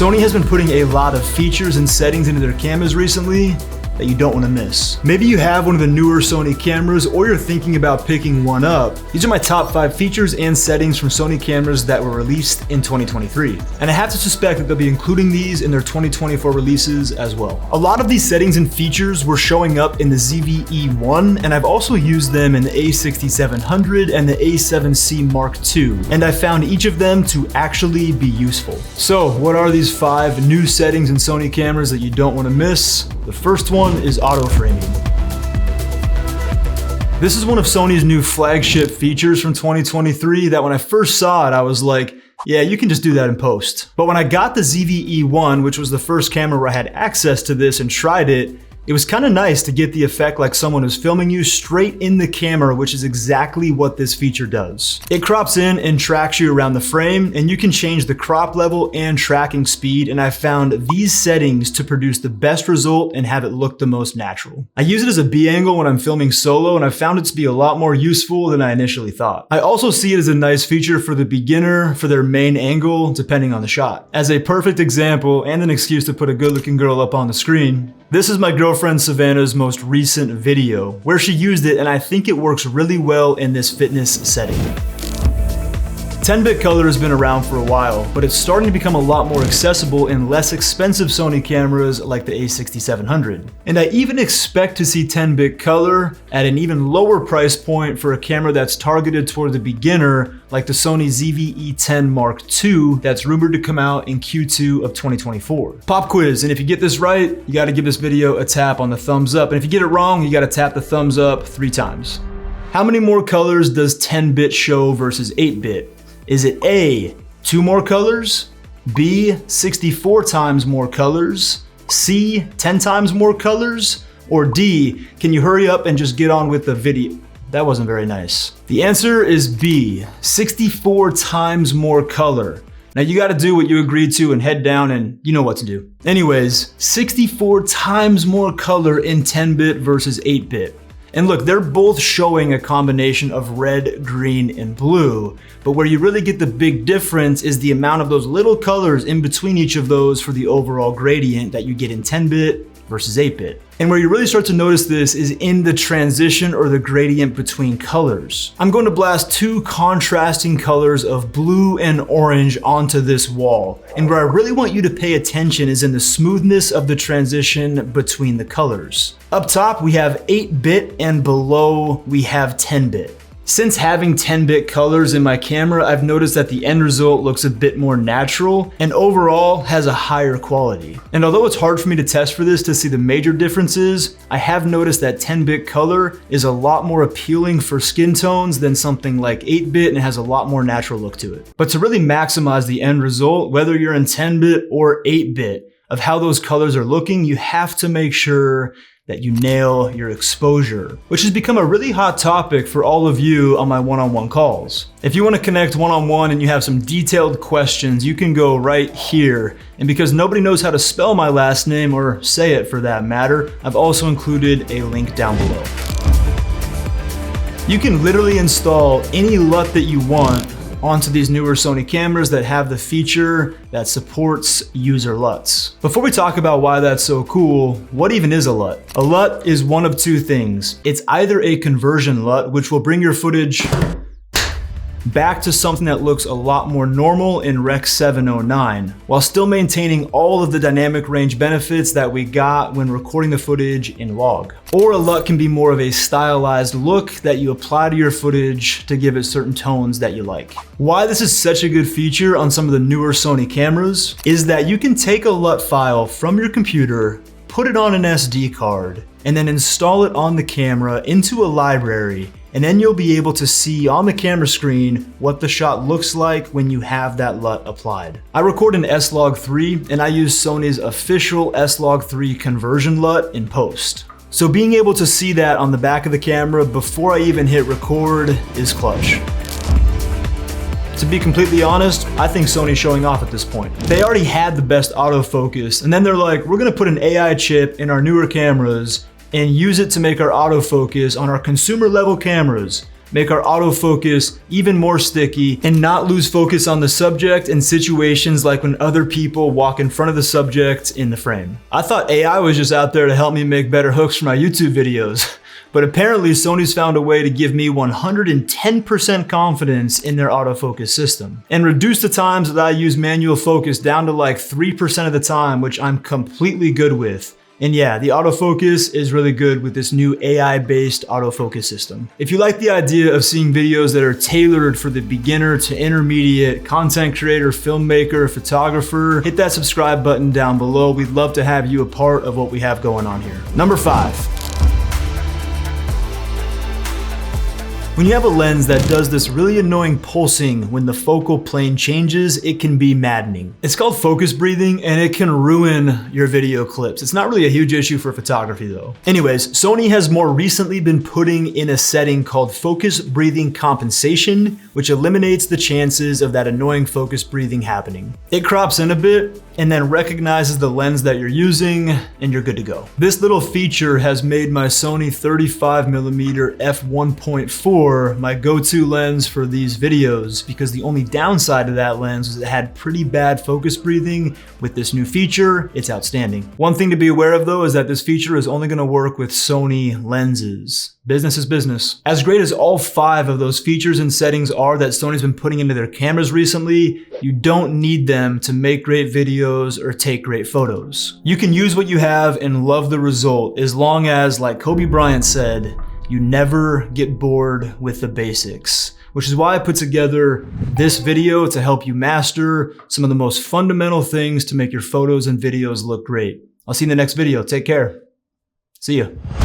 Sony has been putting a lot of features and settings into their cameras recently that you don't want to miss. Maybe you have one of the newer Sony cameras or you're thinking about picking one up. These are my top 5 features and settings from Sony cameras that were released in 2023. And I have to suspect that they'll be including these in their 2024 releases as well. A lot of these settings and features were showing up in the ZV-E1, and I've also used them in the A6700 and the A7C Mark II, and I found each of them to actually be useful. So what are these 5 new settings in Sony cameras that you don't want to miss? The first one is auto framing. This is one of Sony's new flagship features from 2023 that when I first saw it, I was like, yeah, you can just do that in post. But when I got the ZV-E1, which was the first camera where I had access to this and tried it, it was kind of nice to get the effect like someone was filming you straight in the camera, which is exactly what this feature does. It crops in and tracks you around the frame, and you can change the crop level and tracking speed, and I found these settings to produce the best result and have it look the most natural. I use it as a B angle when I'm filming solo, and I found it to be a lot more useful than I initially thought. I also see it as a nice feature for the beginner for their main angle, depending on the shot. As a perfect example and an excuse to put a good-looking girl up on the screen, this is my girlfriend Savannah's most recent video where she used it, and I think it works really well in this fitness setting. 10-bit color has been around for a while, but it's starting to become a lot more accessible in less expensive Sony cameras like the A6700. And I even expect to see 10-bit color at an even lower price point for a camera that's targeted toward the beginner like the Sony ZV-E10 Mark II that's rumored to come out in Q2 of 2024. Pop quiz, and if you get this right, you gotta give this video a tap on the thumbs up, and if you get it wrong, you gotta tap the thumbs up 3 times. How many more colors does 10-bit show versus 8-bit? Is it A, 2 more colors? B, 64 times more colors? C, 10 times more colors? Or D, can you hurry up and just get on with the video? That wasn't very nice. The answer is B, 64 times more color. Now you gotta do what you agreed to and head down and you know what to do. Anyways, 64 times more color in 10-bit versus 8-bit. And look, they're both showing a combination of red, green, and blue, but where you really get the big difference is the amount of those little colors in between each of those for the overall gradient that you get in 10-bit versus 8-bit. And where you really start to notice this is in the transition or the gradient between colors. I'm going to blast 2 contrasting colors of blue and orange onto this wall. And where I really want you to pay attention is in the smoothness of the transition between the colors. Up top, we have 8-bit and below we have 10-bit. Since having 10-bit colors in my camera, I've noticed that the end result looks a bit more natural and overall has a higher quality. And although it's hard for me to test for this to see the major differences, I have noticed that 10-bit color is a lot more appealing for skin tones than something like 8-bit, and it has a lot more natural look to it. But to really maximize the end result, whether you're in 10-bit or 8-bit, of how those colors are looking, you have to make sure that you nail your exposure, which has become a really hot topic for all of you on my one-on-one calls. If you want to connect one-on-one and you have some detailed questions, you can go right here. And because nobody knows how to spell my last name, or say it for that matter, I've also included a link down below. You can literally install any LUT that you want onto these newer Sony cameras that have the feature that supports user LUTs. Before we talk about why that's so cool, what even is a LUT? A LUT is one of 2 things. It's either a conversion LUT, which will bring your footage back to something that looks a lot more normal in Rec. 709, while still maintaining all of the dynamic range benefits that we got when recording the footage in log. Or a LUT can be more of a stylized look that you apply to your footage to give it certain tones that you like. Why this is such a good feature on some of the newer Sony cameras is that you can take a LUT file from your computer, put it on an SD card, and then install it on the camera into a library, and then you'll be able to see on the camera screen what the shot looks like when you have that LUT applied. I record in S-Log3, and I use Sony's official S-Log3 conversion LUT in post. So being able to see that on the back of the camera before I even hit record is clutch. To be completely honest, I think Sony's showing off at this point. They already had the best autofocus, and then they're like, we're gonna put an AI chip in our newer cameras and use it to make our autofocus on our consumer level cameras make our autofocus even more sticky, and not lose focus on the subject in situations like when other people walk in front of the subject in the frame. I thought AI was just out there to help me make better hooks for my YouTube videos. But apparently Sony's found a way to give me 110% confidence in their autofocus system and reduce the times that I use manual focus down to like 3% of the time, which I'm completely good with. And yeah, the autofocus is really good with this new AI-based autofocus system. If you like the idea of seeing videos that are tailored for the beginner to intermediate content creator, filmmaker, photographer, hit that subscribe button down below. We'd love to have you a part of what we have going on here. Number 5. When you have a lens that does this really annoying pulsing when the focal plane changes, it can be maddening. It's called focus breathing and it can ruin your video clips. It's not really a huge issue for photography though. Anyways, Sony has more recently been putting in a setting called focus breathing compensation, which eliminates the chances of that annoying focus breathing happening. It crops in a bit and then recognizes the lens that you're using and you're good to go. This little feature has made my Sony 35mm f1.4 my go-to lens for these videos, because the only downside to that lens was it had pretty bad focus breathing. With this new feature, it's outstanding. One thing to be aware of though is that this feature is only gonna work with Sony lenses. Business is business. As great as all 5 of those features and settings are that Sony's been putting into their cameras recently, you don't need them to make great videos or take great photos. You can use what you have and love the result as long as, like Kobe Bryant said, you never get bored with the basics, which is why I put together this video to help you master some of the most fundamental things to make your photos and videos look great. I'll see you in the next video. Take care. See ya.